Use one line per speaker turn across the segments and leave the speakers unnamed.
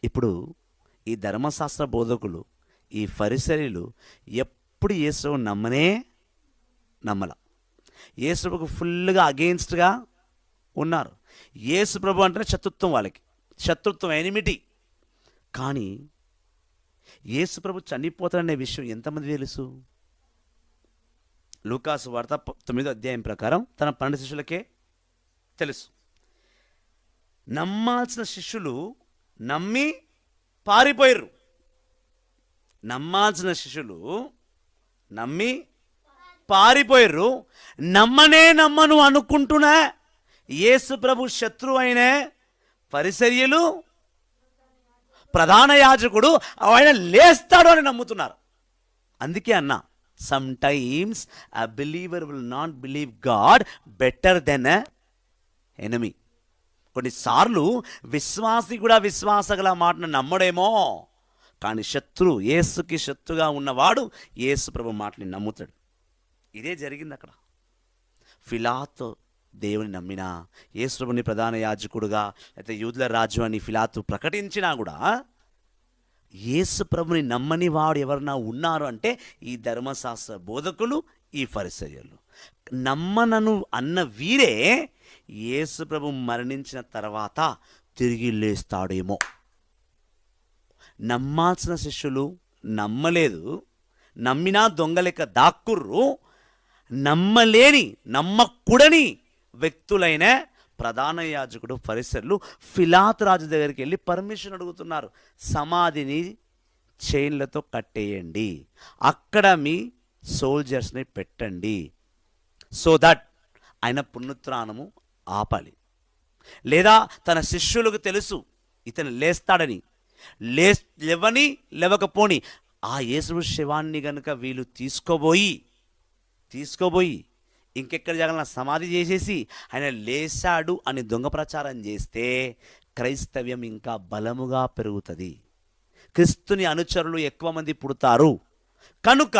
ఇప్పుడు ఈ ధర్మశాస్త్ర బోధకులు, ఈ ఫరిసరీలు ఎప్పుడు యేసును నమ్మల. యేసుకు ఫుల్గా అగెయిన్స్ట్గా ఉన్నారు. యేసు ప్రభు అంటేనే శత్రుత్వం, వాళ్ళకి శత్రుత్వం, ఎనిమిటీ. కానీ యేసు ప్రభు చనిపోతాడనే విషయం ఎంతమంది తెలుసు? లూకాసు వార్త 9వ అధ్యాయం ప్రకారం తన 12 శిష్యులకే తెలుసు. నమ్మాల్సిన శిష్యులు నమ్మి పారిపోయారు. నమ్మాల్సిన శిష్యులు నమ్మి పారిపోయారు. నమ్మను అనుకుంటున్నా యేసు ప్రభు శత్రువు అయిన పరిసర్యులు, ప్రధాన యాజకుడు ఆయన లేస్తాడు అని నమ్ముతున్నారు. అందుకే అన్నా, some times a believer will not believe God better then a enemy. కొన్నిసార్లు విశ్వాసి కూడా విశ్వాసగల మాటను నమ్మడేమో, కానీ యేసుకి శత్రుగా ఉన్నవాడు యేసు ప్రభు మాటని నమ్ముతాడు. ఇదే జరిగింది అక్కడ. ఫిలాతు దేవుని నమ్మినా, యేసు ప్రభుని ప్రధాన యాజకుడుగా అయితే యూదుల రాజు అని ఫిలాతు ప్రకటించినా కూడా యేసు ప్రభుని నమ్మని వాడు ఎవరన్నా ఉన్నారు అంటే ఈ ధర్మశాస్త్ర బోధకులు, ఈ ఫరిసయ్యులు. నమ్మనను అన్న వీరే యేసు ప్రభు మరణించిన తర్వాత తిరిగి లేస్తాడేమో. నమ్మాల్సిన శిష్యులు నమ్మలేదు, నమ్మినా దొంగలెక్క దాక్కుర్రు. నమ్మకూడని వ్యక్తులైన ప్రధాన యాజకుడు, ఫరిసయ్యులు ఫిలాతు రాజు దగ్గరికి వెళ్ళి పర్మిషన్ అడుగుతున్నారు. సమాధిని చైన్లతో కట్టేయండి, అక్కడ మీ సోల్జర్స్ని పెట్టండి, సో దట్ ఆయన పునరుత్థానము ఆపాలి. లేదా తన శిష్యులకు తెలుసు ఇతను లేస్తాడని, లేవకపోని ఆ యేసు శవాన్ని గనుక వీళ్ళు తీసుకోబోయి ఇంకెక్కడ జగన్ సమాధి చేసేసి ఆయన లేచాడు అని దొంగ ప్రచారం చేస్తే క్రైస్తవ్యం ఇంకా బలముగా పెరుగుతుంది. క్రీస్తుని అనుచరులు ఎక్కువ మంది పుడతారు. కనుక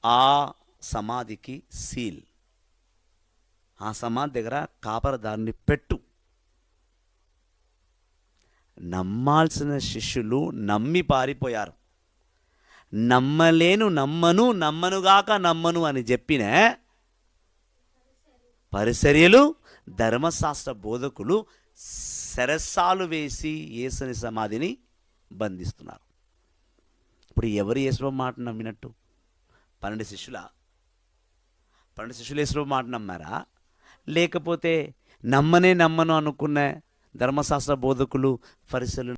ఆ సమాధికి సీల్, ఆ సమాధి దగ్గర కాపరదారిని పెట్టు. నమ్మాల్సిన శిష్యులు నమ్మి పారిపోయారు. నమ్మనుగాక నమ్మను అని చెప్పిన పరిసర్యలు, ధర్మశాస్త్ర బోధకులు శరసాలు వేసి యేసుని సమాధిని బంధిస్తున్నారు. ఇప్పుడు ఎవరు యేసు మాట నమ్మినట్టు? 12 శిష్యులు యేసు మాట నమ్మారా? లేకపోతే నమ్మను అనుకున్న ధర్మశాస్త్ర బోధకులు, ఫరిసయ్యులు